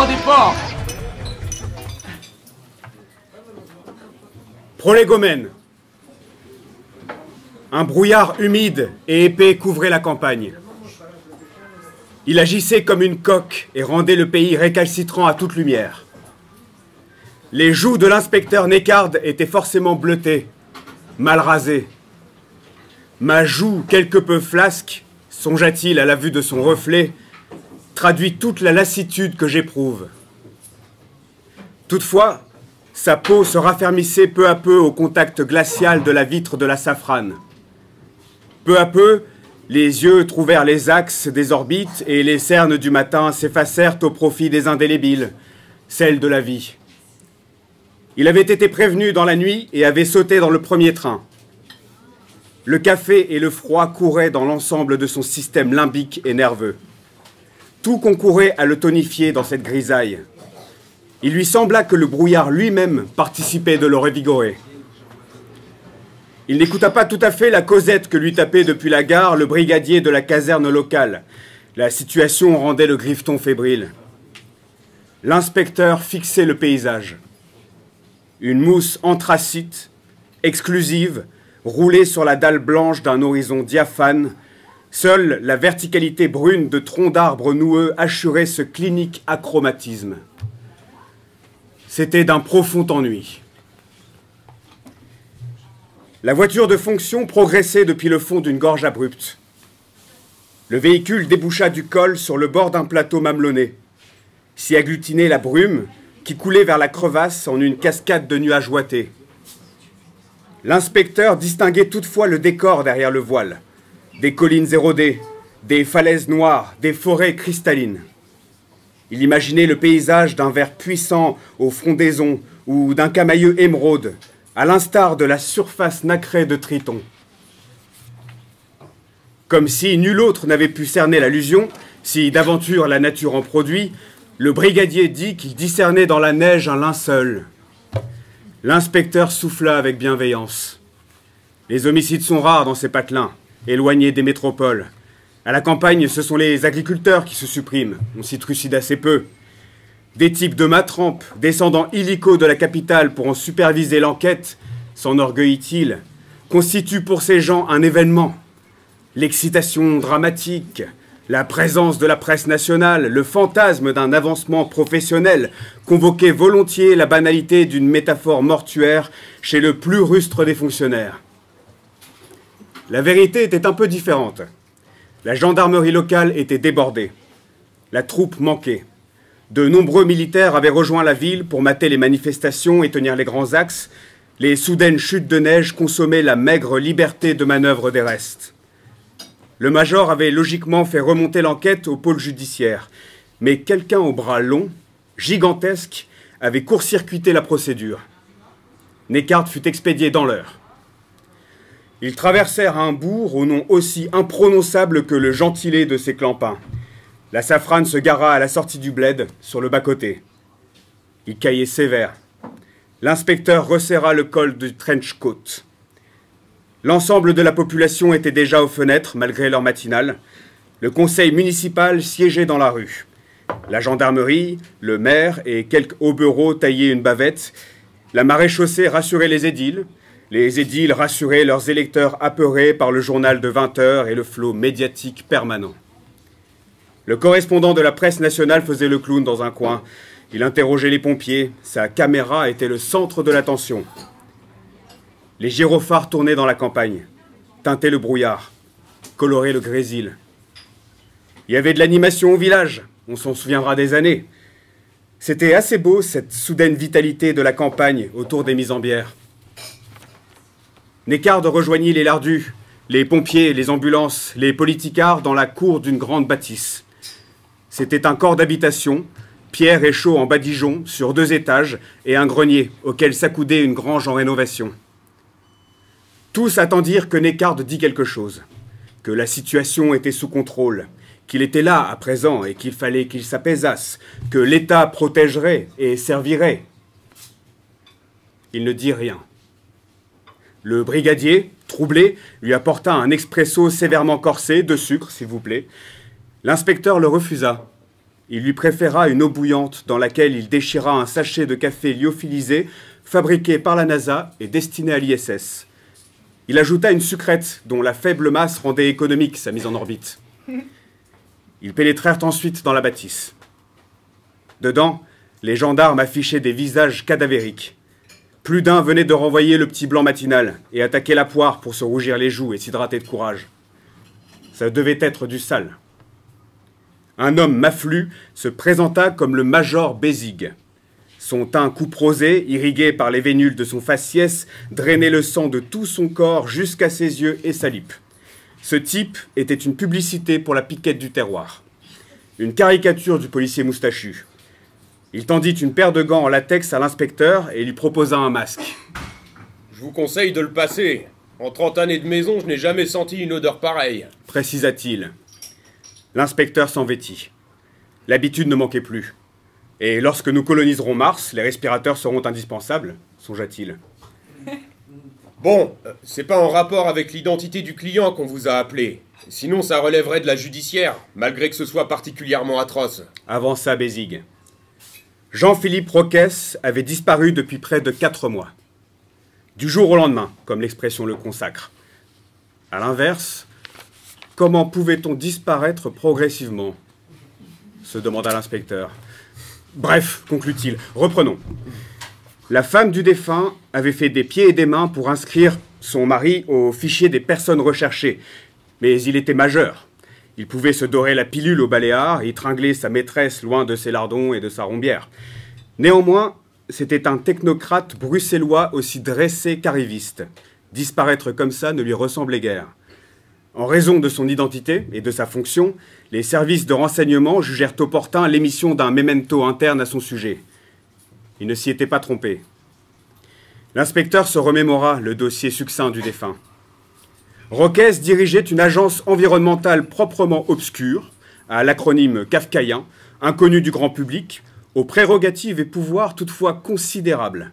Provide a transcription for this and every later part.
encore des porcs. Prolégomène. Un brouillard humide et épais couvrait la campagne. Il agissait comme une coque et rendait le pays récalcitrant à toute lumière. Les joues de l'inspecteur Nécard étaient forcément bleutées, mal rasées. Ma joue quelque peu flasque, songea-t-il à la vue de son reflet, traduit toute la lassitude que j'éprouve. Toutefois, sa peau se raffermissait peu à peu au contact glacial de la vitre de la safrane. Peu à peu, les yeux trouvèrent les axes des orbites et les cernes du matin s'effacèrent au profit des indélébiles, celles de la vie. Il avait été prévenu dans la nuit et avait sauté dans le premier train. Le café et le froid couraient dans l'ensemble de son système limbique et nerveux. Tout concourait à le tonifier dans cette grisaille. Il lui sembla que le brouillard lui-même participait de le revigorer. Il n'écouta pas tout à fait la causette que lui tapait depuis la gare le brigadier de la caserne locale. La situation rendait le grifton fébrile. L'inspecteur fixait le paysage. Une mousse anthracite, exclusive, roulée sur la dalle blanche d'un horizon diaphane. Seule la verticalité brune de troncs d'arbres noueux assurait ce clinique achromatisme. C'était d'un profond ennui. La voiture de fonction progressait depuis le fond d'une gorge abrupte. Le véhicule déboucha du col sur le bord d'un plateau mamelonné. S'y agglutinait la brume qui coulait vers la crevasse en une cascade de nuages ouatés. L'inspecteur distinguait toutefois le décor derrière le voile. Des collines érodées, des falaises noires, des forêts cristallines. Il imaginait le paysage d'un vert puissant aux frondaisons ou d'un camailleux émeraude, à l'instar de la surface nacrée de Triton. Comme si nul autre n'avait pu cerner l'allusion, si d'aventure la nature en produit, le brigadier dit qu'il discernait dans la neige un linceul. L'inspecteur souffla avec bienveillance. Les homicides sont rares dans ces patelins, éloignés des métropoles. À la campagne, ce sont les agriculteurs qui se suppriment. On s'y trucide assez peu. Des types de matrampes, descendant illico de la capitale pour en superviser l'enquête, s'enorgueillit-il, constituent pour ces gens un événement. L'excitation dramatique, la présence de la presse nationale, le fantasme d'un avancement professionnel convoquaient volontiers la banalité d'une métaphore mortuaire chez le plus rustre des fonctionnaires. La vérité était un peu différente. La gendarmerie locale était débordée. La troupe manquait. De nombreux militaires avaient rejoint la ville pour mater les manifestations et tenir les grands axes. Les soudaines chutes de neige consommaient la maigre liberté de manœuvre des restes. Le major avait logiquement fait remonter l'enquête au pôle judiciaire. Mais quelqu'un au bras long, gigantesque, avait court-circuité la procédure. Nécard fut expédié dans l'heure. Ils traversèrent un bourg au nom aussi imprononçable que le gentilé de ses clampins. La safrane se gara à la sortie du bled, sur le bas-côté. Il caillait sévère. L'inspecteur resserra le col du trench-coat. L'ensemble de la population était déjà aux fenêtres, malgré l'heure matinale. Le conseil municipal siégeait dans la rue. La gendarmerie, le maire et quelques hobereaux taillaient une bavette. La maréchaussée rassurait les édiles. Les édiles rassuraient leurs électeurs apeurés par le journal de 20 heures et le flot médiatique permanent. Le correspondant de la presse nationale faisait le clown dans un coin. Il interrogeait les pompiers. Sa caméra était le centre de l'attention. Les gyrophares tournaient dans la campagne, teintaient le brouillard, coloraient le grésil. Il y avait de l'animation au village, on s'en souviendra des années. C'était assez beau, cette soudaine vitalité de la campagne autour des mises en bière. Nécard rejoignit les lardus, les pompiers, les ambulances, les politicards dans la cour d'une grande bâtisse. C'était un corps d'habitation, pierre et chaux en badigeon, sur 2 étages, et un grenier auquel s'accoudait une grange en rénovation. Tous attendirent que Nécard dît quelque chose, que la situation était sous contrôle, qu'il était là à présent et qu'il fallait qu'il s'apaisasse, que l'État protégerait et servirait. Il ne dit rien. Le brigadier, troublé, lui apporta un expresso sévèrement corsé, de sucre, s'il vous plaît. L'inspecteur le refusa. il lui préféra une eau bouillante dans laquelle il déchira un sachet de café lyophilisé fabriqué par la NASA et destiné à l'ISS. Il ajouta une sucrète dont la faible masse rendait économique sa mise en orbite. Ils pénétrèrent ensuite dans la bâtisse. Dedans, les gendarmes affichaient des visages cadavériques. Plus d'un venait de renvoyer le petit blanc matinal et attaquer la poire pour se rougir les joues et s'hydrater de courage. Ça devait être du sale. Un homme maflu se présenta comme le major Bézigue. Son teint couperosé, irrigué par les vénules de son faciès, drainait le sang de tout son corps jusqu'à ses yeux et sa lippe. Ce type était une publicité pour la piquette du terroir. Une caricature du policier moustachu. Il tendit une paire de gants en latex à l'inspecteur et lui proposa un masque. « Je vous conseille de le passer. En 30 années de maison, je n'ai jamais senti une odeur pareille. » précisa-t-il. L'inspecteur s'en vêtit. L'habitude ne manquait plus. Et lorsque nous coloniserons Mars, les respirateurs seront indispensables, songea-t-il. Bon, c'est pas en rapport avec l'identité du client qu'on vous a appelé. Sinon, ça relèverait de la judiciaire, malgré que ce soit particulièrement atroce. Avança Bézigue. Jean-Philippe Roquès avait disparu depuis près de 4 mois. Du jour au lendemain, comme l'expression le consacre. À l'inverse, comment pouvait-on disparaître progressivement ? Se demanda l'inspecteur. Bref, conclut-il, reprenons. La femme du défunt avait fait des pieds et des mains pour inscrire son mari au fichier des personnes recherchées. Mais il était majeur. Il pouvait se dorer la pilule au baléares et tringler sa maîtresse loin de ses lardons et de sa rombière. Néanmoins, c'était un technocrate bruxellois aussi dressé qu'arriviste. Disparaître comme ça ne lui ressemblait guère. En raison de son identité et de sa fonction, les services de renseignement jugèrent opportun l'émission d'un memento interne à son sujet. Il ne s'y était pas trompé. L'inspecteur se remémora le dossier succinct du défunt. Roquès dirigeait une agence environnementale proprement obscure, à l'acronyme kafkaïen, inconnu du grand public, aux prérogatives et pouvoirs toutefois considérables.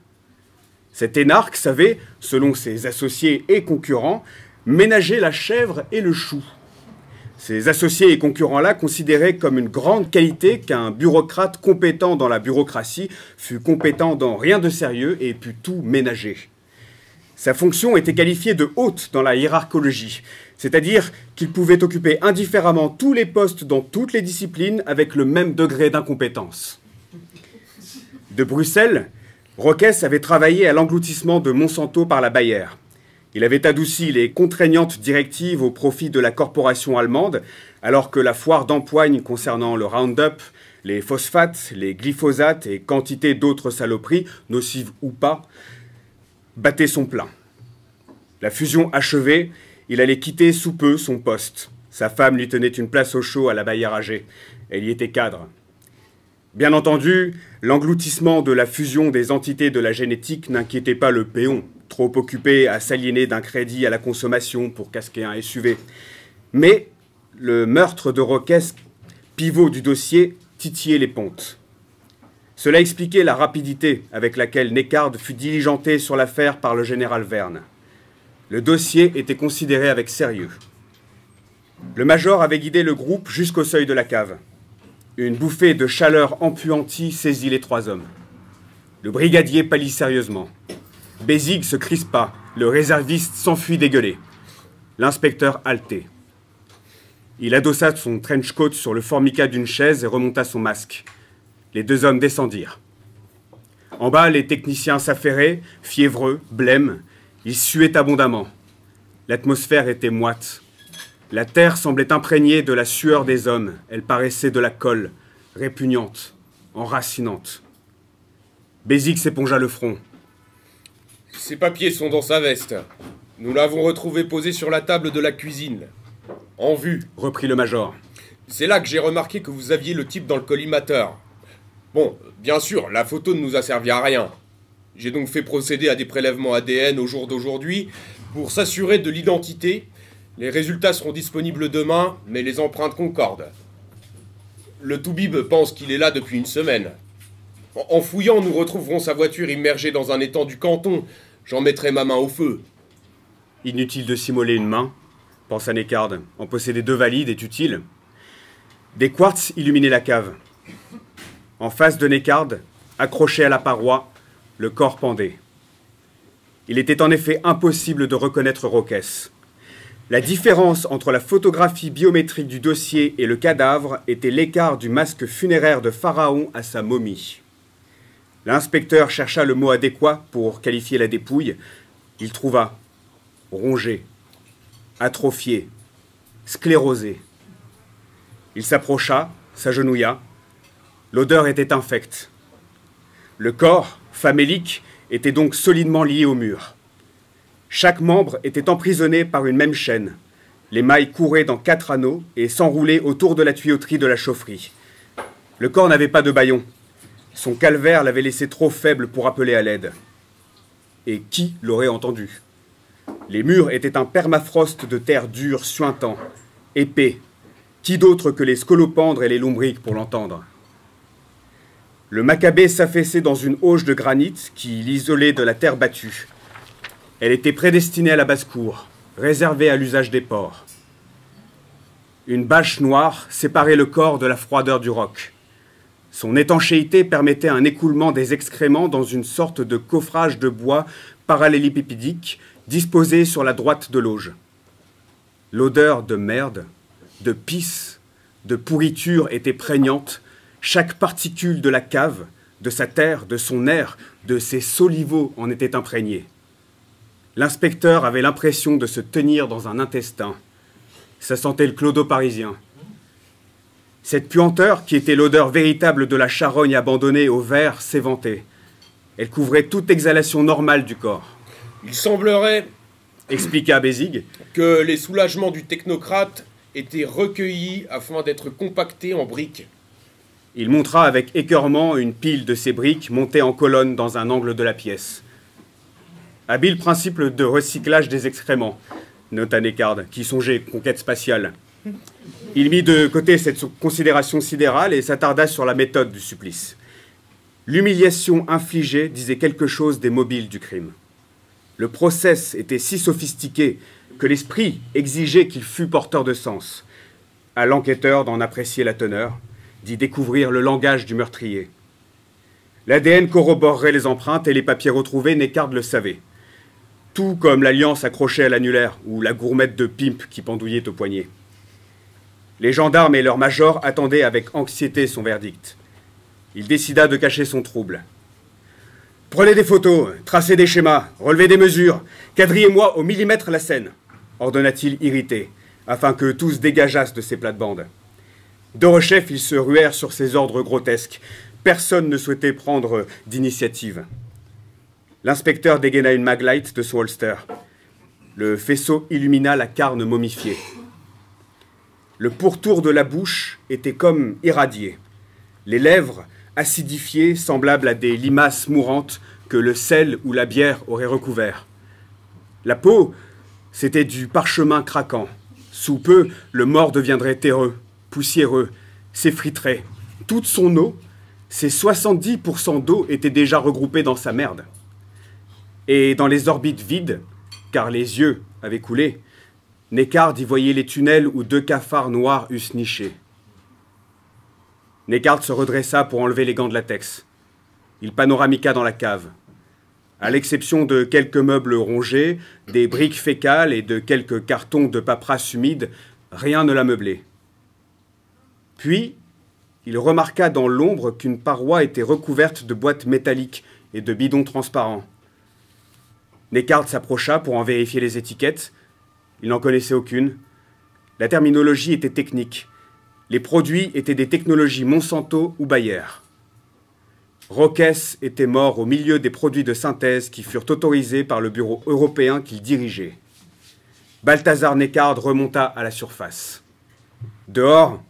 Cet énarque savait, selon ses associés et concurrents, ménager la chèvre et le chou. Ces associés et concurrents-là considéraient comme une grande qualité qu'un bureaucrate compétent dans la bureaucratie fût compétent dans rien de sérieux et pût tout ménager. Sa fonction était qualifiée de haute dans la hiérarchologie, c'est-à-dire qu'il pouvait occuper indifféremment tous les postes dans toutes les disciplines avec le même degré d'incompétence. De Bruxelles, Roquès avait travaillé à l'engloutissement de Monsanto par la Bayer. Il avait adouci les contraignantes directives au profit de la corporation allemande, alors que la foire d'empoigne concernant le Roundup, les phosphates, les glyphosates et quantité d'autres saloperies, nocives ou pas, battait son plein. La fusion achevée, il allait quitter sous peu son poste. Sa femme lui tenait une place au chaud à la Bayer AG. Elle y était cadre. Bien entendu, l'engloutissement de la fusion des entités de la génétique n'inquiétait pas le péon, trop occupé à s'aliéner d'un crédit à la consommation pour casquer un SUV. Mais le meurtre de Roquès, pivot du dossier, titillait les pontes. Cela expliquait la rapidité avec laquelle Neckard fut diligenté sur l'affaire par le général Verne. Le dossier était considéré avec sérieux. Le major avait guidé le groupe jusqu'au seuil de la cave. Une bouffée de chaleur empuantie saisit les 3 hommes. Le brigadier pâlit sérieusement. Bézigue se crispa, le réserviste s'enfuit dégueulé. L'inspecteur haletait. Il adossa son trench coat sur le formica d'une chaise et remonta son masque. Les 2 hommes descendirent. En bas, les techniciens s'affairaient, fiévreux, blêmes. Ils suaient abondamment. L'atmosphère était moite. La terre semblait imprégnée de la sueur des hommes. Elle paraissait de la colle, répugnante, enracinante. Bézigue s'épongea le front. Ces papiers sont dans sa veste. Nous l'avons retrouvé posé sur la table de la cuisine. En vue, reprit le major. C'est là que j'ai remarqué que vous aviez le type dans le collimateur. Bon, bien sûr, la photo ne nous a servi à rien. J'ai donc fait procéder à des prélèvements ADN au jour d'aujourd'hui pour s'assurer de l'identité. Les résultats seront disponibles demain, mais les empreintes concordent. Le toubib pense qu'il est là depuis une semaine. En fouillant, nous retrouverons sa voiture immergée dans un étang du canton. J'en mettrai ma main au feu. Inutile de s'immoler une main, pensa Neckard. En posséder 2 valides est utile. Des quartz illuminaient la cave. En face de Neckard, accroché à la paroi, le corps pendait. Il était en effet impossible de reconnaître Roquès. La différence entre la photographie biométrique du dossier et le cadavre était l'écart du masque funéraire de Pharaon à sa momie. L'inspecteur chercha le mot adéquat pour qualifier la dépouille. Il trouva rongé, atrophié, sclérosé. Il s'approcha, s'agenouilla. L'odeur était infecte. Le corps, famélique, était donc solidement lié au mur. Chaque membre était emprisonné par une même chaîne. Les mailles couraient dans 4 anneaux et s'enroulaient autour de la tuyauterie de la chaufferie. Le corps n'avait pas de bâillon. Son calvaire l'avait laissé trop faible pour appeler à l'aide. Et qui l'aurait entendu? Les murs étaient un permafrost de terre dure, suintant, épais. Qui d'autre que les scolopendres et les lombrics pour l'entendre? Le Maccabée s'affaissait dans une auge de granit qui l'isolait de la terre battue. Elle était prédestinée à la basse-cour, réservée à l'usage des porcs. Une bâche noire séparait le corps de la froideur du roc. Son étanchéité permettait un écoulement des excréments dans une sorte de coffrage de bois parallélépipédique disposé sur la droite de l'auge. L'odeur de merde, de pisse, de pourriture était prégnante. Chaque particule de la cave, de sa terre, de son air, de ses soliveaux en était imprégnée. L'inspecteur avait l'impression de se tenir dans un intestin. Ça sentait le clodo parisien. Cette puanteur, qui était l'odeur véritable de la charogne abandonnée au verre, s'éventait. Elle couvrait toute exhalation normale du corps. Il semblerait, expliqua Bézigue, que les soulagements du technocrate étaient recueillis afin d'être compactés en briques. Il montra avec écœurement une pile de ces briques montées en colonne dans un angle de la pièce. Habile principe de recyclage des excréments, nota Neckard, qui songeait conquête spatiale. Il mit de côté cette considération sidérale et s'attarda sur la méthode du supplice. L'humiliation infligée disait quelque chose des mobiles du crime. Le process était si sophistiqué que l'esprit exigeait qu'il fût porteur de sens. À l'enquêteur d'en apprécier la teneur, d'y découvrir le langage du meurtrier. L'ADN corroborerait les empreintes et les papiers retrouvés, Neckard le savait. Tout comme l'alliance accrochée à l'annulaire ou la gourmette de pimp qui pendouillait au poignet. Les gendarmes et leur major attendaient avec anxiété son verdict. Il décida de cacher son trouble. « Prenez des photos, tracez des schémas, relevez des mesures, quadrillez-moi au millimètre la scène », ordonna-t-il irrité, afin que tous dégageassent de ses plates-bandes. De rechef, ils se ruèrent sur ces ordres grotesques. Personne ne souhaitait prendre d'initiative. L'inspecteur dégaina une maglite de son holster. Le faisceau illumina la carne momifiée. Le pourtour de la bouche était comme irradié. Les lèvres, acidifiées, semblables à des limaces mourantes que le sel ou la bière auraient recouvert. La peau, c'était du parchemin craquant. Sous peu, le mort deviendrait terreux, poussiéreux, s'effriterait. Toute son eau, ses 70% d'eau étaient déjà regroupés dans sa merde. Et dans les orbites vides, car les yeux avaient coulé, Neckard y voyait les tunnels où 2 cafards noirs eussent niché. Neckard se redressa pour enlever les gants de latex. Il panoramiqua dans la cave. À l'exception de quelques meubles rongés, des briques fécales et de quelques cartons de paperasse humide, rien ne la meublait. Puis, il remarqua dans l'ombre qu'une paroi était recouverte de boîtes métalliques et de bidons transparents. Neckard s'approcha pour en vérifier les étiquettes. Il n'en connaissait aucune. La terminologie était technique. Les produits étaient des technologies Monsanto ou Bayer. Roquès était mort au milieu des produits de synthèse qui furent autorisés par le bureau européen qu'il dirigeait. Balthazar Neckard remonta à la surface. Dehors,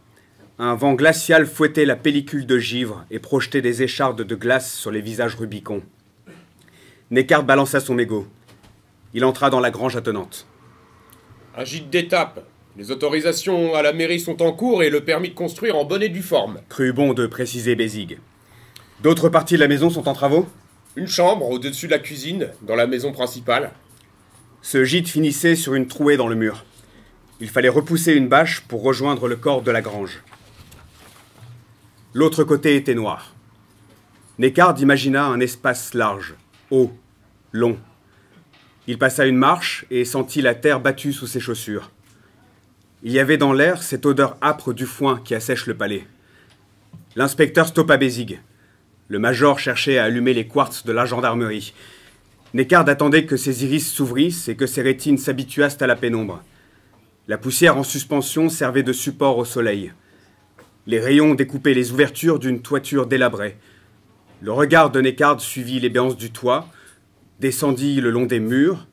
un vent glacial fouettait la pellicule de givre et projetait des échardes de glace sur les visages rubicons. Neckard balança son mégot. Il entra dans la grange attenante. Un gîte d'étape. Les autorisations à la mairie sont en cours et le permis de construire en bonne et due forme. Crut bon de préciser Bézigue. D'autres parties de la maison sont en travaux? Une chambre au-dessus de la cuisine, dans la maison principale. Ce gîte finissait sur une trouée dans le mur. Il fallait repousser une bâche pour rejoindre le corps de la grange. L'autre côté était noir. Neckard imagina un espace large, haut, long. Il passa une marche et sentit la terre battue sous ses chaussures. Il y avait dans l'air cette odeur âpre du foin qui assèche le palais. L'inspecteur stoppa Bézig. Le major cherchait à allumer les quartz de la gendarmerie. Neckard attendait que ses iris s'ouvrissent et que ses rétines s'habituassent à la pénombre. La poussière en suspension servait de support au soleil. Les rayons découpaient les ouvertures d'une toiture délabrée. Le regard de Neckard suivit les béances du toit, descendit le long des murs.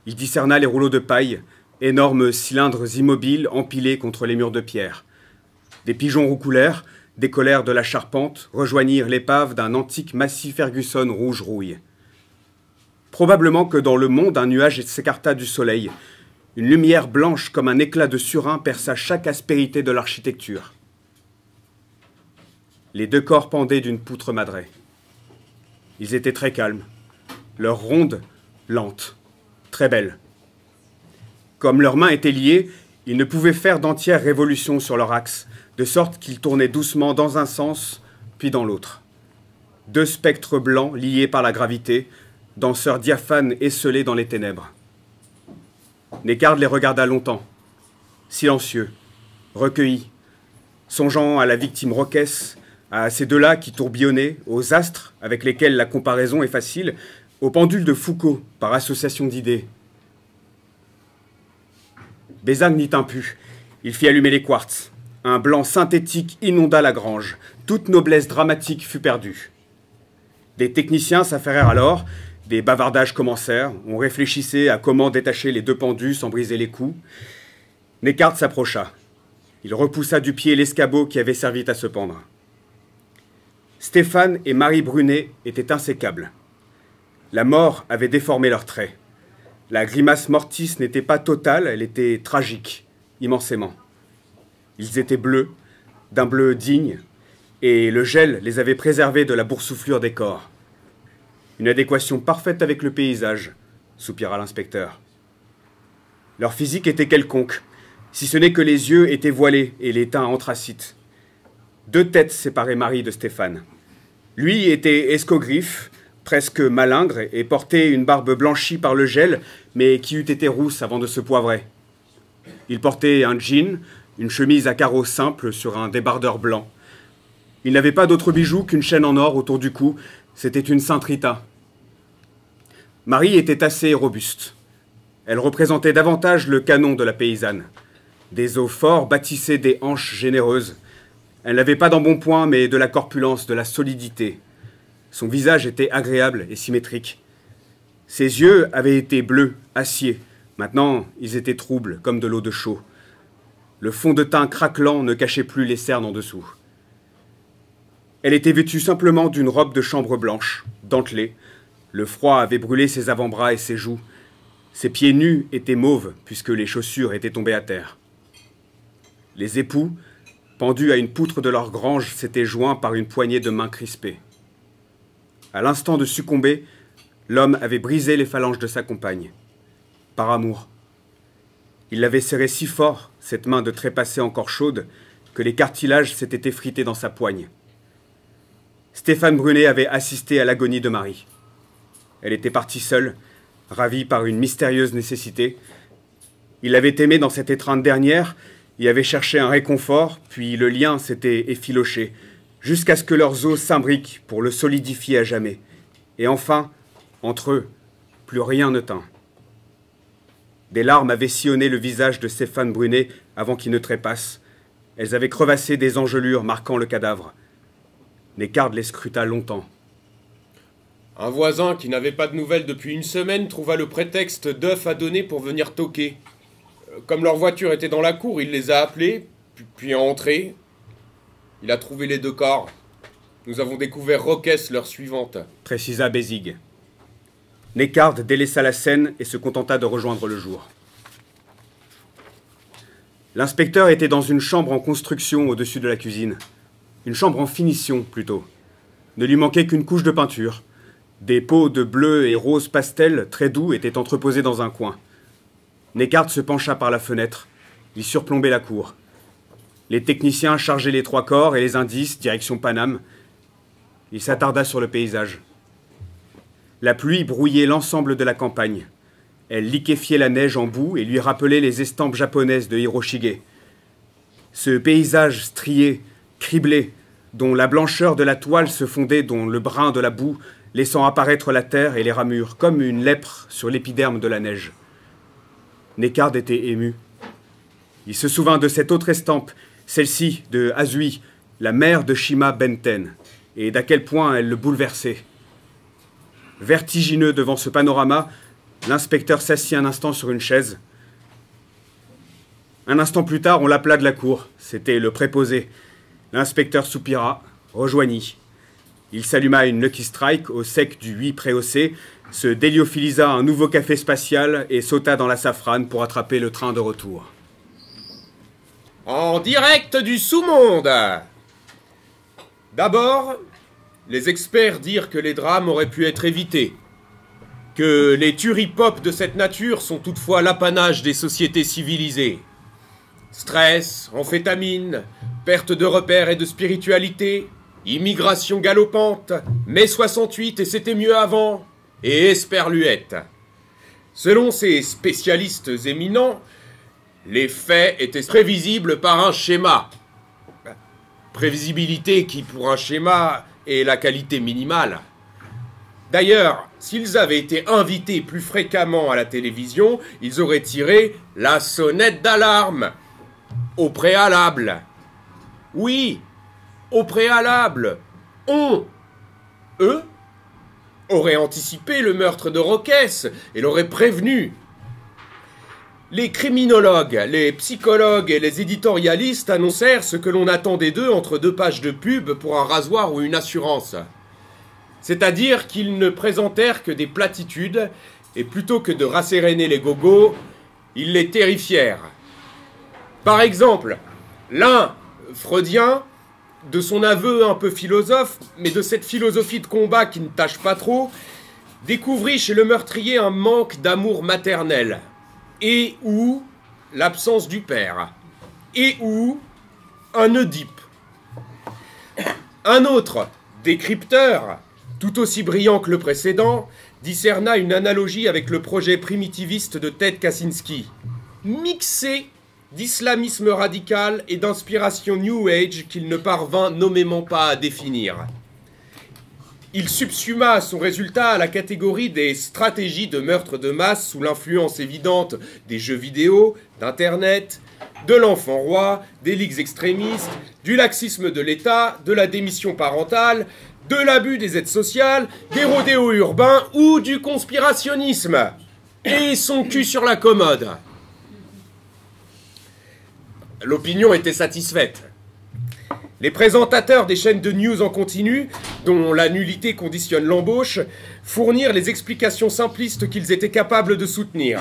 Il discerna les rouleaux de paille, énormes cylindres immobiles empilés contre les murs de pierre. Des pigeons roucoulèrent, décollèrent de la charpente, rejoignirent l'épave d'un antique Massey Ferguson rouge rouille. Probablement que dans le monde, un nuage s'écarta du soleil. Une lumière blanche comme un éclat de surin perça chaque aspérité de l'architecture. Les deux corps pendaient d'une poutre madrée. Ils étaient très calmes, leurs rondes lentes, très belles. Comme leurs mains étaient liées, ils ne pouvaient faire d'entières révolutions sur leur axe, de sorte qu'ils tournaient doucement dans un sens, puis dans l'autre. Deux spectres blancs liés par la gravité, danseurs diaphanes esselés dans les ténèbres. Neckard les regarda longtemps, silencieux, recueilli, songeant à la victime Roquès, à ces deux-là qui tourbillonnaient, aux astres avec lesquels la comparaison est facile, aux pendules de Foucault par association d'idées. Bézig n'y tint plus. Il fit allumer les quartz. Un blanc synthétique inonda la grange. Toute noblesse dramatique fut perdue. Des techniciens s'affairèrent alors, des bavardages commencèrent, on réfléchissait à comment détacher les deux pendus sans briser les coups. Neckard s'approcha. Il repoussa du pied l'escabeau qui avait servi à se pendre. Stéphane et Marie Brunet étaient insécables. La mort avait déformé leurs traits. La grimace mortis n'était pas totale, elle était tragique, immensément. Ils étaient bleus, d'un bleu digne, et le gel les avait préservés de la boursouflure des corps. Une adéquation parfaite avec le paysage, soupira l'inspecteur. Leur physique était quelconque, si ce n'est que les yeux étaient voilés et les teints anthracite. Deux têtes séparaient Marie de Stéphane. Lui était escogriffe, presque malingre, et portait une barbe blanchie par le gel, mais qui eût été rousse avant de se poivrer. Il portait un jean, une chemise à carreaux simples sur un débardeur blanc. Il n'avait pas d'autre bijou qu'une chaîne en or autour du cou. C'était une Sainte Rita. Marie était assez robuste. Elle représentait davantage le canon de la paysanne. Des os forts bâtissaient des hanches généreuses. Elle n'avait pas d'embonpoint, mais de la corpulence, de la solidité. Son visage était agréable et symétrique. Ses yeux avaient été bleus, acier. Maintenant, ils étaient troubles, comme de l'eau de chaux. Le fond de teint craquelant ne cachait plus les cernes en dessous. Elle était vêtue simplement d'une robe de chambre blanche, dentelée. Le froid avait brûlé ses avant-bras et ses joues. Ses pieds nus étaient mauves, puisque les chaussures étaient tombées à terre. Les époux, pendus à une poutre de leur grange, s'étaient joints par une poignée de mains crispées. À l'instant de succomber, l'homme avait brisé les phalanges de sa compagne. Par amour. Il l'avait serrée si fort, cette main de trépassée encore chaude, que les cartilages s'étaient effrités dans sa poigne. Stéphane Brunet avait assisté à l'agonie de Marie. Elle était partie seule, ravie par une mystérieuse nécessité. Il l'avait aimée dans cette étreinte dernière, y avait cherché un réconfort, puis le lien s'était effiloché, jusqu'à ce que leurs os s'imbriquent pour le solidifier à jamais. Et enfin, entre eux, plus rien ne tint. Des larmes avaient sillonné le visage de Stéphane Brunet avant qu'il ne trépasse. Elles avaient crevassé des engelures marquant le cadavre. Neckard les scruta longtemps. Un voisin qui n'avait pas de nouvelles depuis une semaine trouva le prétexte d'œufs à donner pour venir toquer. Comme leur voiture était dans la cour, il les a appelés, puis entrés. Il a trouvé les deux corps. Nous avons découvert Roquès l'heure suivante, précisa Bézig. Neckard délaissa la scène et se contenta de rejoindre le jour. L'inspecteur était dans une chambre en construction au-dessus de la cuisine. Une chambre en finition, plutôt. Ne lui manquait qu'une couche de peinture. Des pots de bleu et rose pastel très doux étaient entreposés dans un coin. Neckard se pencha par la fenêtre. Il surplombait la cour. Les techniciens chargeaient les 3 corps et les indices, direction Paname. Il s'attarda sur le paysage. La pluie brouillait l'ensemble de la campagne. Elle liquéfiait la neige en boue et lui rappelait les estampes japonaises de Hiroshige. Ce paysage strié, criblé, dont la blancheur de la toile se fondait dans le brun de la boue, laissant apparaître la terre et les ramures, comme une lèpre sur l'épiderme de la neige. Neckard était ému. Il se souvint de cette autre estampe, celle-ci de Azui, la mère de Shima Benten, et d'à quel point elle le bouleversait. Vertigineux devant ce panorama, l'inspecteur s'assit un instant sur une chaise. Un instant plus tard, on l'appela de la cour. C'était le préposé. L'inspecteur soupira, rejoignit. Il s'alluma une Lucky Strike au sec du 8 préhaussé, se déliophilisa un nouveau café spatial et sauta dans la safrane pour attraper le train de retour. En direct du sous-monde! D'abord, les experts dirent que les drames auraient pu être évités. Que les tueries pop de cette nature sont toutefois l'apanage des sociétés civilisées. Stress, amphétamine, perte de repères et de spiritualité, immigration galopante, mai 68 et c'était mieux avant, et esperluette. Selon ces spécialistes éminents, les faits étaient prévisibles par un schéma. Prévisibilité qui, pour un schéma, est la qualité minimale. D'ailleurs, s'ils avaient été invités plus fréquemment à la télévision, ils auraient tiré la sonnette d'alarme. Au préalable. Oui, au préalable. Eux, auraient anticipé le meurtre de Roquès et l'auraient prévenu. Les criminologues, les psychologues et les éditorialistes annoncèrent ce que l'on attendait d'eux entre 2 pages de pub pour un rasoir ou une assurance. C'est-à-dire qu'ils ne présentèrent que des platitudes, et plutôt que de rasséréner les gogos, ils les terrifièrent. Par exemple, l'un, freudien, de son aveu un peu philosophe, mais de cette philosophie de combat qui ne tâche pas trop, découvrit chez le meurtrier un manque d'amour maternel, et ou l'absence du père, et ou un Oedipe. Un autre, décrypteur, tout aussi brillant que le précédent, discerna une analogie avec le projet primitiviste de Ted Kaczynski, mixé d'islamisme radical et d'inspiration New Age qu'il ne parvint nommément pas à définir. Il subsuma son résultat à la catégorie des stratégies de meurtre de masse sous l'influence évidente des jeux vidéo, d'Internet, de l'enfant roi, des ligues extrémistes, du laxisme de l'État, de la démission parentale, de l'abus des aides sociales, des rodéos urbains ou du conspirationnisme. Et son cul sur la commode. L'opinion était satisfaite. Les présentateurs des chaînes de news en continu, dont la nullité conditionne l'embauche, fournirent les explications simplistes qu'ils étaient capables de soutenir.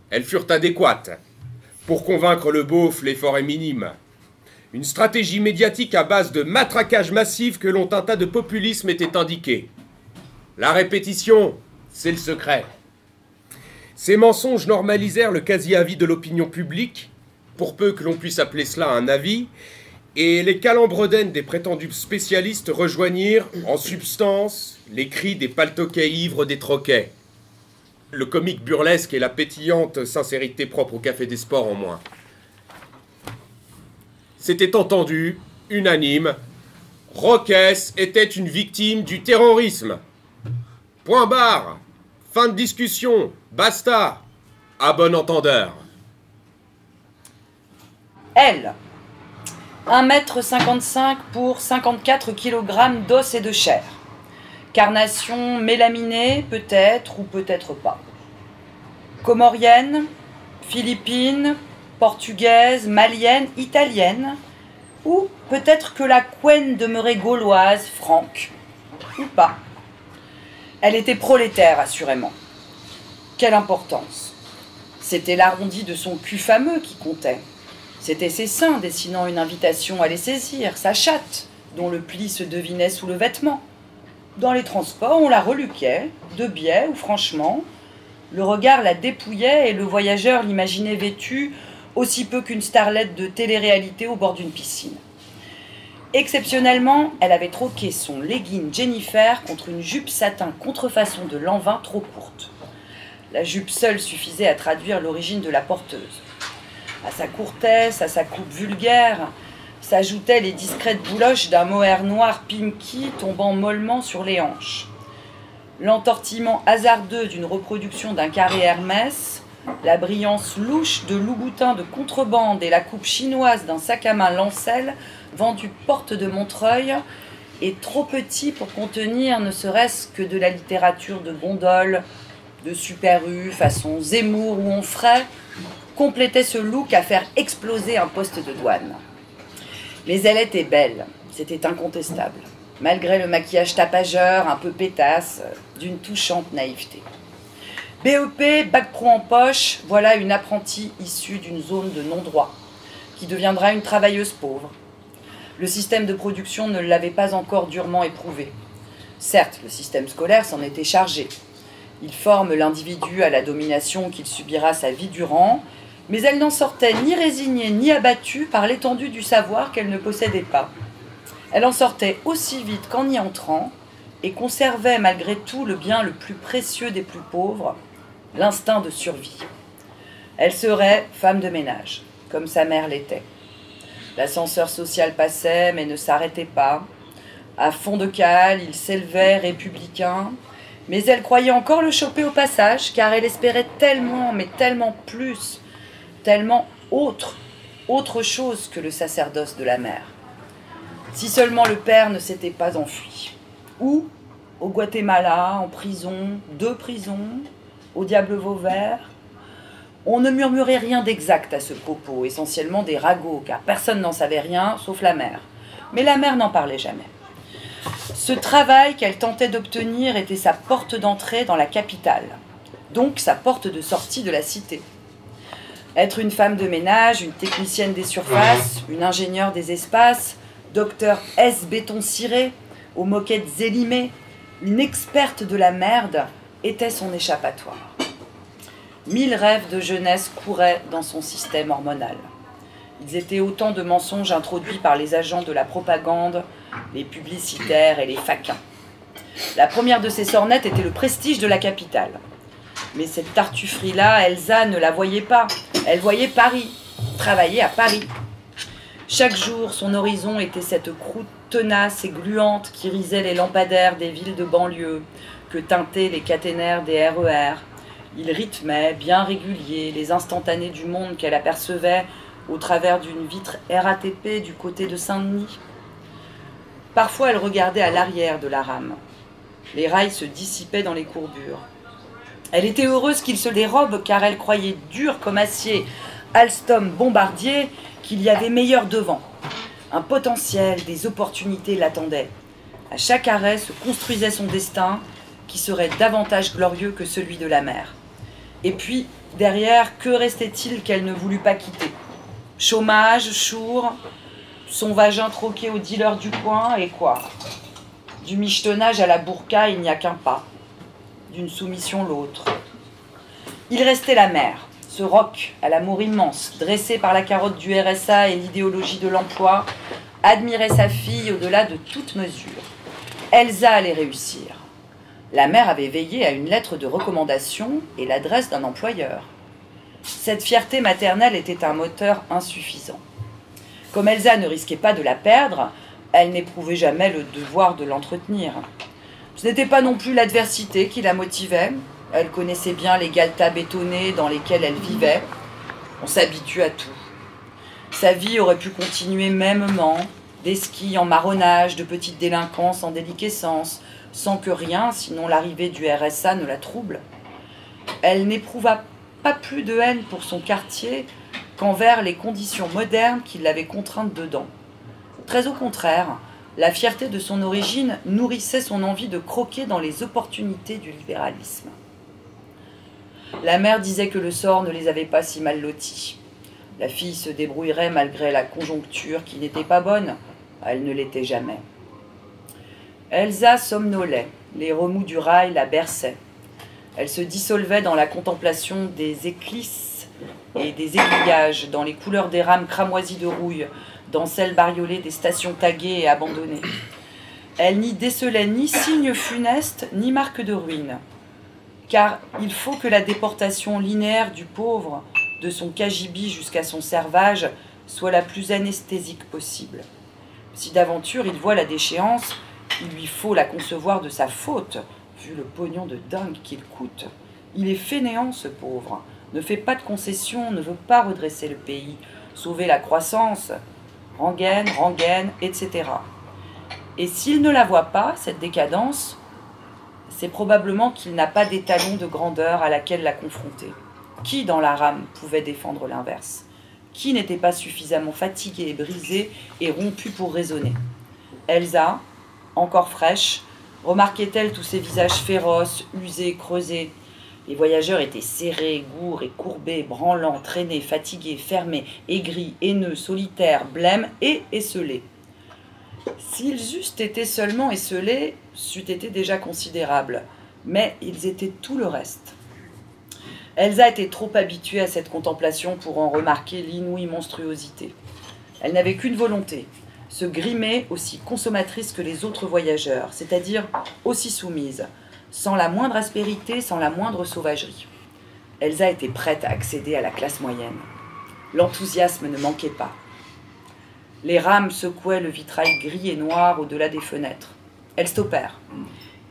Elles furent adéquates. Pour convaincre le beauf, l'effort est minime. Une stratégie médiatique à base de matraquage massif que l'on teinta de populisme était indiquée. La répétition, c'est le secret. Ces mensonges normalisèrent le quasi-avis de l'opinion publique, pour peu que l'on puisse appeler cela un avis, et les calembredaines des prétendus spécialistes rejoignirent, en substance, les cris des paltoquets ivres des troquets. Le comique burlesque et la pétillante sincérité propre au Café des Sports en moins. C'était entendu, unanime, Roquès était une victime du terrorisme. Point barre. Fin de discussion. Basta. À bon entendeur. Elle. 1,55 m pour 54 kg d'os et de chair. Carnation mélaminée, peut-être ou peut-être pas. Comorienne, philippine, portugaise, malienne, italienne, ou peut-être que la couenne demeurait gauloise, franque, ou pas. Elle était prolétaire, assurément. Quelle importance! C'était l'arrondi de son cul fameux qui comptait. C'étaient ses seins dessinant une invitation à les saisir, sa chatte, dont le pli se devinait sous le vêtement. Dans les transports, on la reluquait, de biais ou franchement. Le regard la dépouillait et le voyageur l'imaginait vêtue aussi peu qu'une starlette de télé-réalité au bord d'une piscine. Exceptionnellement, elle avait troqué son legging Jennifer contre une jupe satin contrefaçon de Lanvin trop courte. La jupe seule suffisait à traduire l'origine de la porteuse. À sa courtesse, à sa coupe vulgaire, s'ajoutaient les discrètes bouloches d'un mohair noir pinky tombant mollement sur les hanches. L'entortillement hasardeux d'une reproduction d'un carré Hermès, la brillance louche de Louboutin de contrebande et la coupe chinoise d'un sac à main Lancel vendu porte de Montreuil est trop petit pour contenir ne serait-ce que de la littérature de gondole, de Super U, façon Zemmour ou Onfray, complétait ce look à faire exploser un poste de douane. Mais elle était belle, c'était incontestable, malgré le maquillage tapageur, un peu pétasse, d'une touchante naïveté. BEP, bac pro en poche, voilà une apprentie issue d'une zone de non-droit, qui deviendra une travailleuse pauvre. Le système de production ne l'avait pas encore durement éprouvé. Certes, le système scolaire s'en était chargé. Il forme l'individu à la domination qu'il subira sa vie durant, mais elle n'en sortait ni résignée ni abattue par l'étendue du savoir qu'elle ne possédait pas. Elle en sortait aussi vite qu'en y entrant, et conservait malgré tout le bien le plus précieux des plus pauvres, l'instinct de survie. Elle serait femme de ménage, comme sa mère l'était. L'ascenseur social passait, mais ne s'arrêtait pas. À fond de cale, il s'élevait républicain, mais elle croyait encore le choper au passage, car elle espérait tellement, mais tellement plus, tellement autre chose que le sacerdoce de la mère. Si seulement le père ne s'était pas enfui. Ou, au Guatemala, en prison, 2 prisons, au Diable Vauvert. On ne murmurait rien d'exact à ce propos, essentiellement des ragots, car personne n'en savait rien, sauf la mère. Mais la mère n'en parlait jamais. Ce travail qu'elle tentait d'obtenir était sa porte d'entrée dans la capitale, donc sa porte de sortie de la cité. Être une femme de ménage, une technicienne des surfaces, une ingénieure des espaces, docteur S. béton ciré, aux moquettes élimées, une experte de la merde, était son échappatoire. 1000 rêves de jeunesse couraient dans son système hormonal. Ils étaient autant de mensonges introduits par les agents de la propagande, les publicitaires et les faquins. La première de ces sornettes était le prestige de la capitale. Mais cette tartufferie-là, Elsa ne la voyait pas. Elle voyait Paris, travailler à Paris. Chaque jour, son horizon était cette croûte tenace et gluante qui risait les lampadaires des villes de banlieue, que teintaient les caténaires des RER. Il rythmait, bien régulier, les instantanés du monde qu'elle apercevait au travers d'une vitre RATP du côté de Saint-Denis. Parfois, elle regardait à l'arrière de la rame. Les rails se dissipaient dans les courbures. Elle était heureuse qu'il se dérobe car elle croyait dur comme acier Alstom Bombardier qu'il y avait meilleur devant. Un potentiel, des opportunités l'attendaient. À chaque arrêt se construisait son destin qui serait davantage glorieux que celui de la mer. Et puis, derrière, que restait-il qu'elle ne voulut pas quitter? Chômage, chour, son vagin troqué au dealer du coin, et quoi? Du michetonnage à la burqa, il n'y a qu'un pas. D'une soumission l'autre. Il restait la mer, ce roc à l'amour immense, dressé par la carotte du RSA et l'idéologie de l'emploi, admirait sa fille au-delà de toute mesure. Elsa allait réussir. La mère avait veillé à une lettre de recommandation et l'adresse d'un employeur. Cette fierté maternelle était un moteur insuffisant. Comme Elsa ne risquait pas de la perdre, elle n'éprouvait jamais le devoir de l'entretenir. Ce n'était pas non plus l'adversité qui la motivait. Elle connaissait bien les galetas bétonnées dans lesquelles elle vivait. On s'habitue à tout. Sa vie aurait pu continuer mêmement, des skis en marronnage, de petites délinquances en déliquescence, sans que rien, sinon l'arrivée du RSA, ne la trouble. Elle n'éprouva pas plus de haine pour son quartier qu'envers les conditions modernes qui l'avaient contrainte dedans. Très au contraire, la fierté de son origine nourrissait son envie de croquer dans les opportunités du libéralisme. La mère disait que le sort ne les avait pas si mal lotis. La fille se débrouillerait malgré la conjoncture qui n'était pas bonne. Elle ne l'était jamais. Elsa somnolait, les remous du rail la berçaient. Elle se dissolvait dans la contemplation des éclisses et des aiguillages dans les couleurs des rames cramoisies de rouille, dans celles bariolées des stations taguées et abandonnées. Elle n'y décelait ni signe funeste, ni marque de ruine. Car il faut que la déportation linéaire du pauvre, de son cagibi jusqu'à son servage, soit la plus anesthésique possible. Si d'aventure il voit la déchéance, il lui faut la concevoir de sa faute, vu le pognon de dingue qu'il coûte. Il est fainéant, ce pauvre, ne fait pas de concessions, ne veut pas redresser le pays, sauver la croissance, rengaine, etc. Et s'il ne la voit pas, cette décadence, c'est probablement qu'il n'a pas d'étalon de grandeur à laquelle la confronter. Qui dans la rame pouvait défendre l'inverse? Qui n'était pas suffisamment fatigué, brisé et rompu pour raisonner? Elsa, encore fraîche, remarquait-elle tous ces visages féroces, usés, creusés? Les voyageurs étaient serrés, gourds et courbés, branlants, traînés, fatigués, fermés, aigris, haineux, solitaires, blêmes et esselés. S'ils eussent été seulement esselés, c'eût été déjà considérable, mais ils étaient tout le reste. Elsa était trop habituée à cette contemplation pour en remarquer l'inouïe monstruosité. Elle n'avait qu'une volonté, se grimer aussi consommatrice que les autres voyageurs, c'est-à-dire aussi soumise, sans la moindre aspérité, sans la moindre sauvagerie. Elsa était prête à accéder à la classe moyenne. L'enthousiasme ne manquait pas. Les rames secouaient le vitrail gris et noir au-delà des fenêtres. Elles stoppèrent,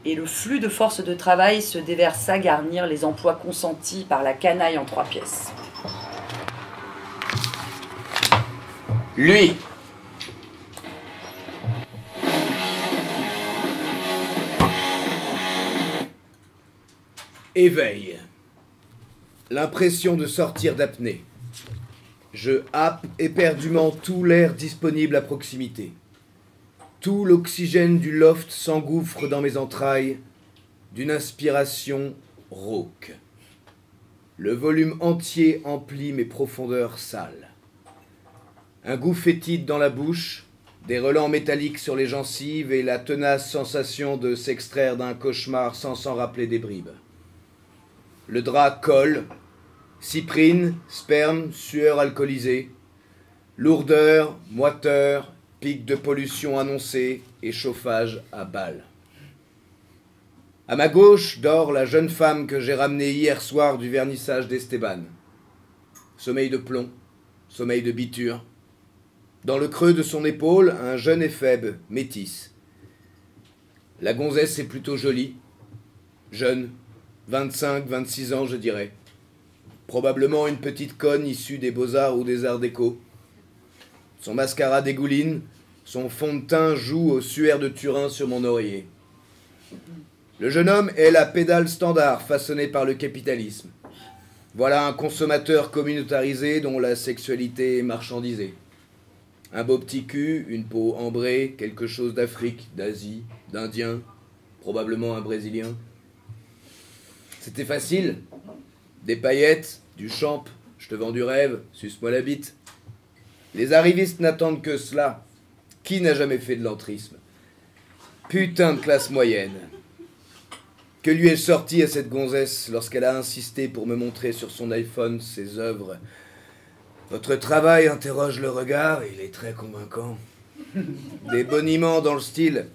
et le flux de force de travail se déversa garnir les emplois consentis par la canaille en 3 pièces. Lui! Éveil. L'impression de sortir d'apnée. Je happe éperdument tout l'air disponible à proximité. Tout l'oxygène du loft s'engouffre dans mes entrailles d'une inspiration rauque. Le volume entier emplit mes profondeurs sales. Un goût fétide dans la bouche, des relents métalliques sur les gencives et la tenace sensation de s'extraire d'un cauchemar sans s'en rappeler des bribes. Le drap colle, cyprine, sperme, sueur alcoolisée, lourdeur, moiteur, pic de pollution annoncé et chauffage à balles. À ma gauche dort la jeune femme que j'ai ramenée hier soir du vernissage d'Esteban. Sommeil de plomb, sommeil de biture. Dans le creux de son épaule, un jeune éphèbe, métisse. La gonzesse est plutôt jolie, jeune, 25-26 ans, je dirais. Probablement une petite conne issue des beaux-arts ou des arts déco. Son mascara dégouline, son fond de teint joue au suaire de Turin sur mon oreiller. Le jeune homme est la pédale standard façonnée par le capitalisme. Voilà un consommateur communautarisé dont la sexualité est marchandisée. Un beau petit cul, une peau ambrée, quelque chose d'Afrique, d'Asie, d'Indien, probablement un Brésilien. C'était facile. Des paillettes, du champ, je te vends du rêve, suce-moi la bite. Les arrivistes n'attendent que cela. Qui n'a jamais fait de l'entrisme? Putain de classe moyenne. Que lui est sorti à cette gonzesse lorsqu'elle a insisté pour me montrer sur son iPhone ses œuvres? Votre travail interroge le regard, il est très convaincant. Des boniments dans le style.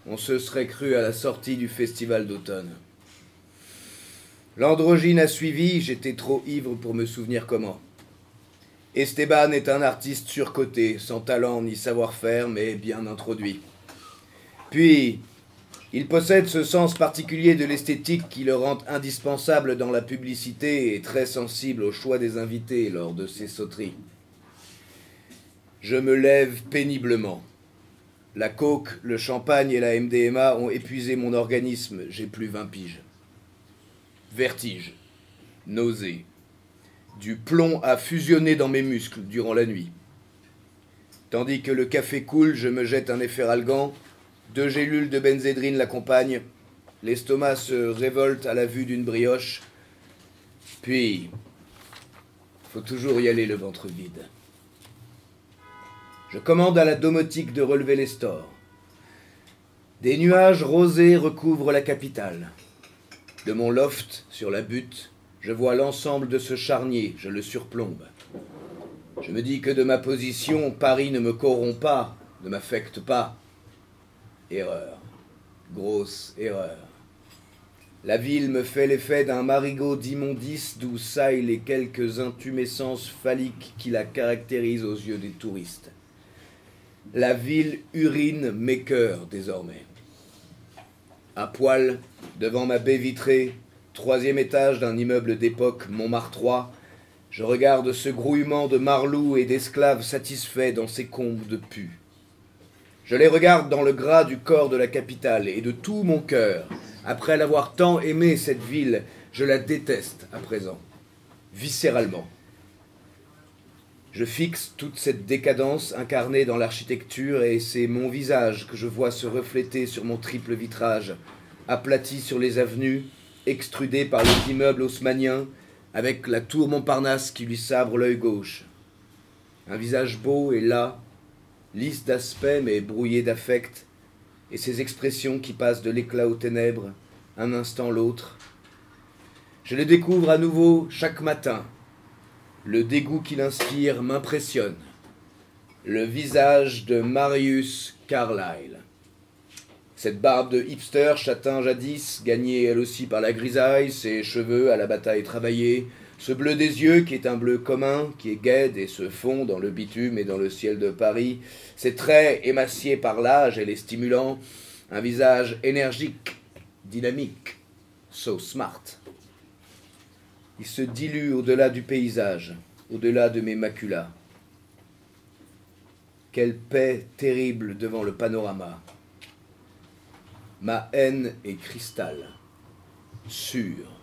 On se serait cru à la sortie du festival d'automne. L'androgyne a suivi, j'étais trop ivre pour me souvenir comment. Esteban est un artiste surcoté, sans talent ni savoir-faire, mais bien introduit. Puis, il possède ce sens particulier de l'esthétique qui le rend indispensable dans la publicité et très sensible au choix des invités lors de ses sauteries. Je me lève péniblement. La coke, le champagne et la MDMA ont épuisé mon organisme, j'ai plus 20 piges. Vertige, nausée, du plomb a fusionné dans mes muscles durant la nuit. Tandis que le café coule, je me jette un efferalgan, 2 gélules de benzédrine l'accompagnent, l'estomac se révolte à la vue d'une brioche, puis, faut toujours y aller le ventre vide. Je commande à la domotique de relever les stores. Des nuages rosés recouvrent la capitale. De mon loft, sur la butte, Je vois l'ensemble de ce charnier, je le surplombe. Je me dis que de ma position, Paris ne me corrompt pas, ne m'affecte pas. Erreur. Grosse erreur. La ville me fait l'effet d'un marigot d'immondices d'où saillent les quelques intumescences phalliques qui la caractérisent aux yeux des touristes. La ville urine mes cœurs désormais. À poil, devant ma baie vitrée, 3e étage d'un immeuble d'époque Montmartre 3, je regarde ce grouillement de marlous et d'esclaves satisfaits dans ces combes de pus. Je les regarde dans le gras du corps de la capitale et de tout mon cœur. Après l'avoir tant aimé cette ville, je la déteste à présent, viscéralement. Je fixe toute cette décadence incarnée dans l'architecture et c'est mon visage que je vois se refléter sur mon triple vitrage, aplati sur les avenues, extrudé par les immeubles haussmanniens, avec la tour Montparnasse qui lui sabre l'œil gauche. Un visage beau et las, lisse d'aspect mais brouillé d'affect, et ses expressions qui passent de l'éclat aux ténèbres, un instant l'autre. Je le découvre à nouveau chaque matin. Le dégoût qu'il inspire m'impressionne. Le visage de Marius Carlyle. Cette barbe de hipster châtain jadis, gagnée elle aussi par la grisaille, ses cheveux à la bataille travaillés, ce bleu des yeux qui est un bleu commun, qui est gaide et se fond dans le bitume et dans le ciel de Paris, ses traits émaciés par l'âge et les stimulants, un visage énergique, dynamique, so smart. Il se dilue au-delà du paysage, au-delà de mes maculas. Quelle paix terrible devant le panorama. Ma haine est cristal, sûr.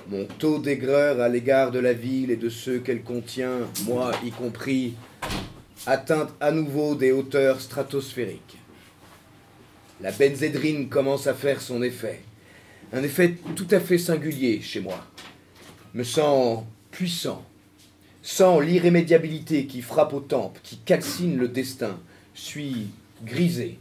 Mon taux d'aigreur à l'égard de la ville et de ceux qu'elle contient, moi y compris, atteint à nouveau des hauteurs stratosphériques. La benzédrine commence à faire son effet. Un effet tout à fait singulier chez moi. Me sens puissant, sens l'irrémédiabilité qui frappe aux tempes, qui calcine le destin, suis grisé.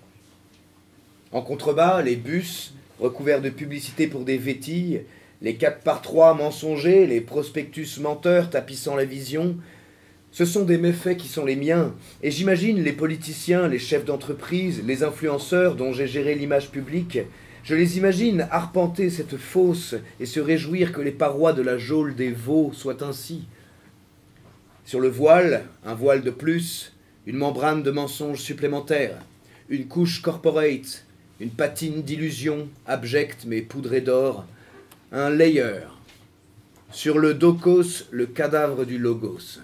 En contrebas, les bus, recouverts de publicité pour des vétilles, les 4x3 mensongers, les prospectus menteurs tapissant la vision, ce sont des méfaits qui sont les miens, et j'imagine les politiciens, les chefs d'entreprise, les influenceurs dont j'ai géré l'image publique, je les imagine arpenter cette fosse et se réjouir que les parois de la geôle des veaux soient ainsi. Sur le voile, un voile de plus, une membrane de mensonges supplémentaires, une couche corporate, une patine d'illusion, abjecte mais poudrée d'or, un layer. Sur le docos, le cadavre du logos.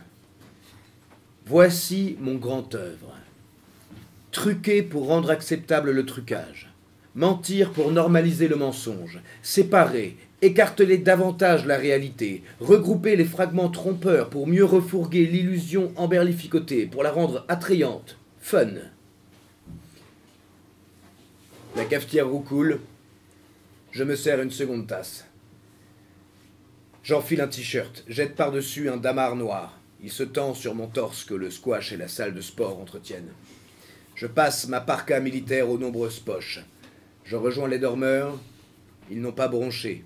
Voici mon grand œuvre. Truquer pour rendre acceptable le trucage. Mentir pour normaliser le mensonge. Séparer, écarteler davantage la réalité. Regrouper les fragments trompeurs pour mieux refourguer l'illusion emberlificotée, pour la rendre attrayante, fun. La cafetière roucoule. Je me sers une seconde tasse. J'enfile un t-shirt, jette par-dessus un damar noir. Il se tend sur mon torse que le squash et la salle de sport entretiennent. Je passe ma parka militaire aux nombreuses poches. Je rejoins les dormeurs. Ils n'ont pas bronché.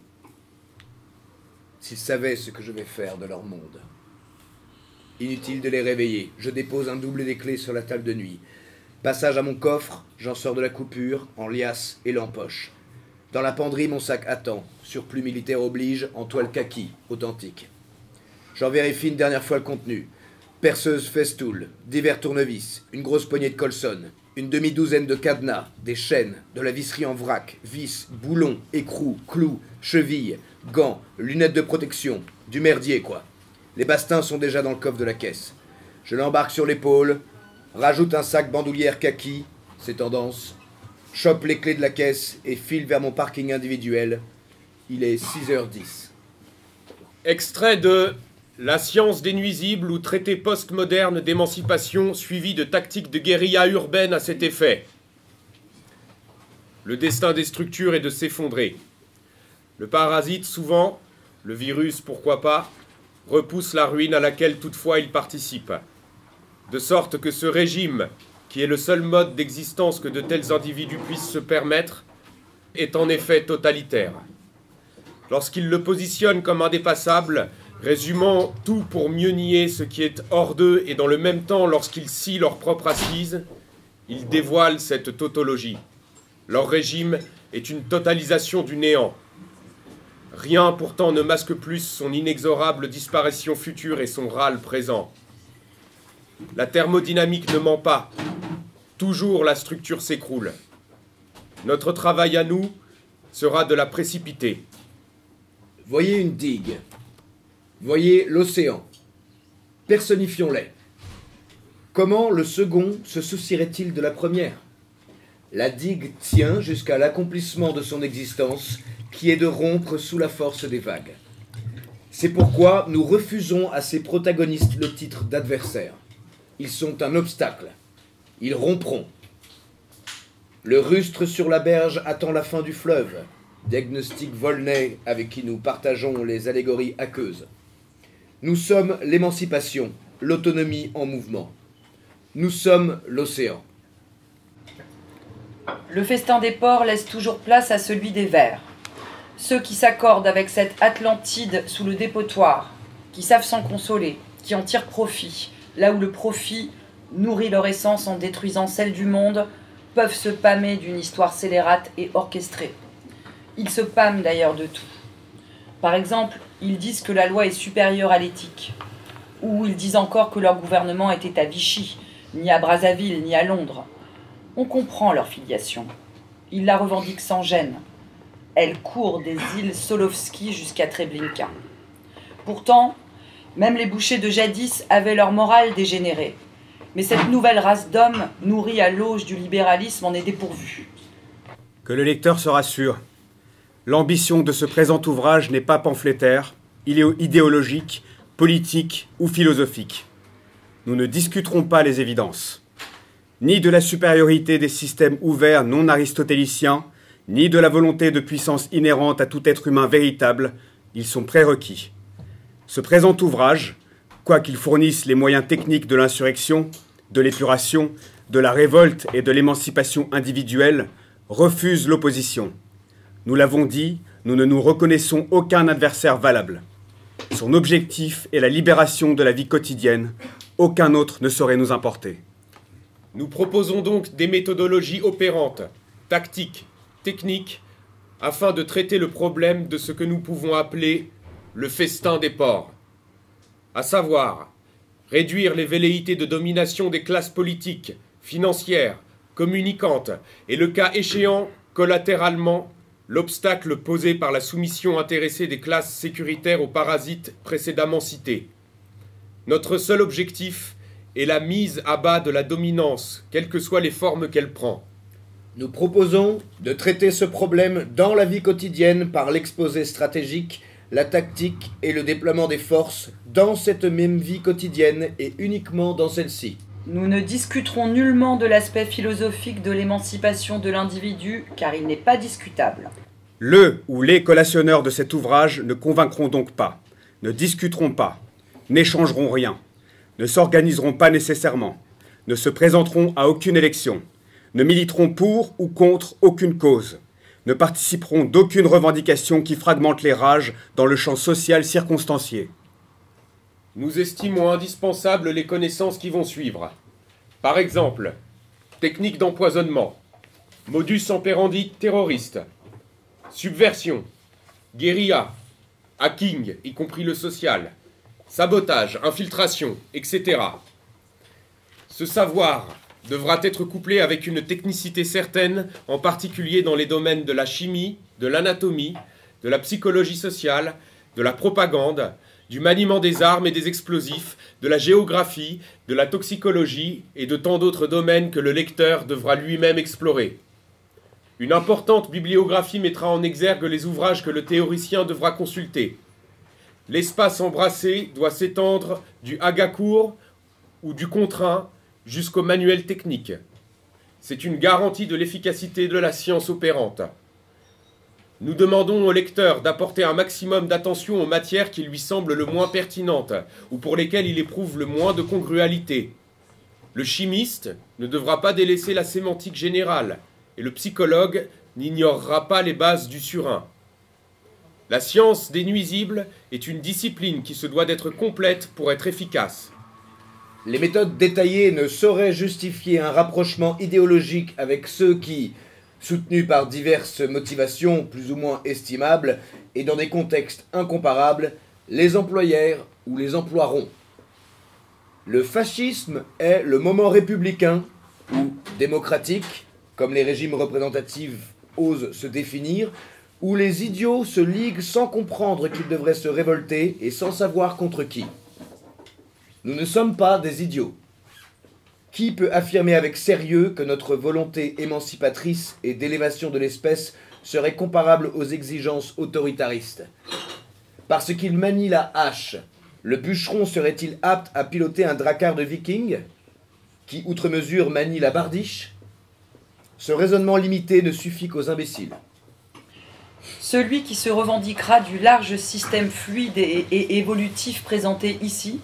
S'ils savaient ce que je vais faire de leur monde. Inutile de les réveiller. Je dépose un double des clés sur la table de nuit. Passage à mon coffre, j'en sors de la coupure, en liasse et l'empoche. Dans la penderie, mon sac attend. Surplus militaire oblige, en toile kaki, authentique. J'en vérifie une dernière fois le contenu. Perceuse festoule, divers tournevis, une grosse poignée de colson, une demi-douzaine de cadenas, des chaînes, de la visserie en vrac, vis, boulons, écrous, clous, chevilles, gants, lunettes de protection, du merdier quoi. Les bastins sont déjà dans le coffre de la caisse. Je l'embarque sur l'épaule, rajoute un sac bandoulière kaki, c'est tendance, chope les clés de la caisse et file vers mon parking individuel. Il est 6h10. Extrait de La science des nuisibles ou traité postmoderne d'émancipation suivi de tactiques de guérilla urbaine à cet effet. Le destin des structures est de s'effondrer. Le parasite, souvent, le virus, pourquoi pas, repousse la ruine à laquelle toutefois il participe. De sorte que ce régime, qui est le seul mode d'existence que de tels individus puissent se permettre, est en effet totalitaire. lorsqu'ils le positionnent comme indépassable, résumant tout pour mieux nier ce qui est hors d'eux, et dans le même temps, lorsqu'ils scient leur propre assise, ils dévoilent cette tautologie. Leur régime est une totalisation du néant. Rien pourtant ne masque plus son inexorable disparition future et son râle présent. La thermodynamique ne ment pas. Toujours la structure s'écroule. Notre travail à nous sera de la précipiter. Voyez une digue. Voyez l'océan. Personnifions-les. Comment le second se soucierait-il de la première? La digue tient jusqu'à l'accomplissement de son existence, qui est de rompre sous la force des vagues. C'est pourquoi nous refusons à ses protagonistes le titre d'adversaire. Ils sont un obstacle. Ils rompront. Le rustre sur la berge attend la fin du fleuve, diagnostic Volney avec qui nous partageons les allégories aqueuses. Nous sommes l'émancipation, l'autonomie en mouvement. Nous sommes l'océan. Le festin des ports laisse toujours place à celui des vers. Ceux qui s'accordent avec cette Atlantide sous le dépotoir, qui savent s'en consoler, qui en tirent profit, là où le profit nourrit leur essence en détruisant celle du monde, peuvent se pâmer d'une histoire scélérate et orchestrée. Ils se pâment d'ailleurs de tout. Par exemple, ils disent que la loi est supérieure à l'éthique, ou ils disent encore que leur gouvernement était à Vichy, ni à Brazzaville, ni à Londres. On comprend leur filiation. Ils la revendiquent sans gêne. Elle court des îles Solovski jusqu'à Treblinka. Pourtant, même les bouchers de jadis avaient leur morale dégénérée. Mais cette nouvelle race d'hommes, nourrie à l'auge du libéralisme, en est dépourvue. Que le lecteur se rassure. L'ambition de ce présent ouvrage n'est pas pamphlétaire, il est idéologique, politique ou philosophique. Nous ne discuterons pas les évidences. Ni de la supériorité des systèmes ouverts non aristotéliciens, ni de la volonté de puissance inhérente à tout être humain véritable, ils sont prérequis. Ce présent ouvrage, quoiqu'il fournisse les moyens techniques de l'insurrection, de l'épuration, de la révolte et de l'émancipation individuelle, refuse l'opposition. Nous l'avons dit, nous ne nous reconnaissons aucun adversaire valable. Son objectif est la libération de la vie quotidienne. Aucun autre ne saurait nous importer. Nous proposons donc des méthodologies opérantes, tactiques, techniques, afin de traiter le problème de ce que nous pouvons appeler le festin des ports. À savoir, réduire les velléités de domination des classes politiques, financières, communicantes, et le cas échéant, collatéralement, l'obstacle posé par la soumission intéressée des classes sécuritaires aux parasites précédemment cités. Notre seul objectif est la mise à bas de la dominance, quelles que soient les formes qu'elle prend. Nous proposons de traiter ce problème dans la vie quotidienne par l'exposé stratégique, la tactique et le déploiement des forces dans cette même vie quotidienne et uniquement dans celle-ci. Nous ne discuterons nullement de l'aspect philosophique de l'émancipation de l'individu, car il n'est pas discutable. Le ou les collationneurs de cet ouvrage ne convaincront donc pas, ne discuteront pas, n'échangeront rien, ne s'organiseront pas nécessairement, ne se présenteront à aucune élection, ne militeront pour ou contre aucune cause, ne participeront d'aucune revendication qui fragmente les rages dans le champ social circonstancié. Nous estimons indispensables les connaissances qui vont suivre. Par exemple, technique d'empoisonnement, modus operandi terroriste, subversion, guérilla, hacking, y compris le social, sabotage, infiltration, etc. Ce savoir devra être couplé avec une technicité certaine, en particulier dans les domaines de la chimie, de l'anatomie, de la psychologie sociale, de la propagande, du maniement des armes et des explosifs, de la géographie, de la toxicologie et de tant d'autres domaines que le lecteur devra lui-même explorer. Une importante bibliographie mettra en exergue les ouvrages que le théoricien devra consulter. L'espace embrassé doit s'étendre du hagacourt ou du contraint jusqu'au manuel technique. C'est une garantie de l'efficacité de la science opérante. Nous demandons au lecteur d'apporter un maximum d'attention aux matières qui lui semblent le moins pertinentes ou pour lesquelles il éprouve le moins de congrualité. Le chimiste ne devra pas délaisser la sémantique générale et le psychologue n'ignorera pas les bases du surin. La science des nuisibles est une discipline qui se doit d'être complète pour être efficace. Les méthodes détaillées ne sauraient justifier un rapprochement idéologique avec ceux qui, soutenus par diverses motivations plus ou moins estimables et dans des contextes incomparables, les employèrent ou les emploieront. Le fascisme est le moment républicain ou démocratique, comme les régimes représentatifs osent se définir, où les idiots se liguent sans comprendre qu'ils devraient se révolter et sans savoir contre qui. Nous ne sommes pas des idiots. Qui peut affirmer avec sérieux que notre volonté émancipatrice et d'élévation de l'espèce serait comparable aux exigences autoritaristes? Parce qu'il manie la hache, le bûcheron serait-il apte à piloter un dracard de viking, qui outre mesure manie la bardiche? Ce raisonnement limité ne suffit qu'aux imbéciles. Celui qui se revendiquera du large système fluide et évolutif présenté ici,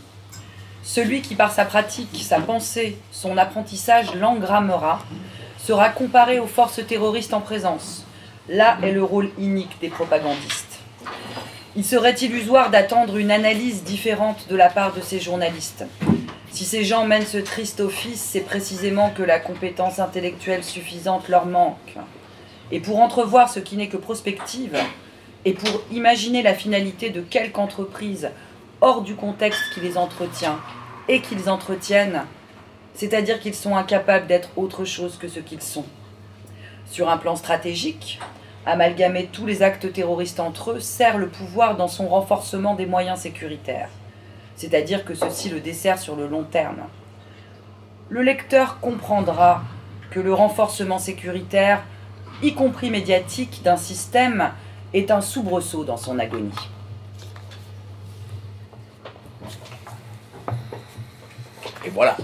celui qui par sa pratique, sa pensée, son apprentissage l'engrammera, sera comparé aux forces terroristes en présence. Là est le rôle inique des propagandistes. Il serait illusoire d'attendre une analyse différente de la part de ces journalistes. Si ces gens mènent ce triste office, c'est précisément que la compétence intellectuelle suffisante leur manque. Et pour entrevoir ce qui n'est que prospective, et pour imaginer la finalité de quelque entreprise hors du contexte qui les entretient, et qu'ils entretiennent, c'est-à-dire qu'ils sont incapables d'être autre chose que ce qu'ils sont. Sur un plan stratégique, amalgamer tous les actes terroristes entre eux sert le pouvoir dans son renforcement des moyens sécuritaires, c'est-à-dire que ceci le dessert sur le long terme. Le lecteur comprendra que le renforcement sécuritaire, y compris médiatique, d'un système est un soubresaut dans son agonie. Et voilà.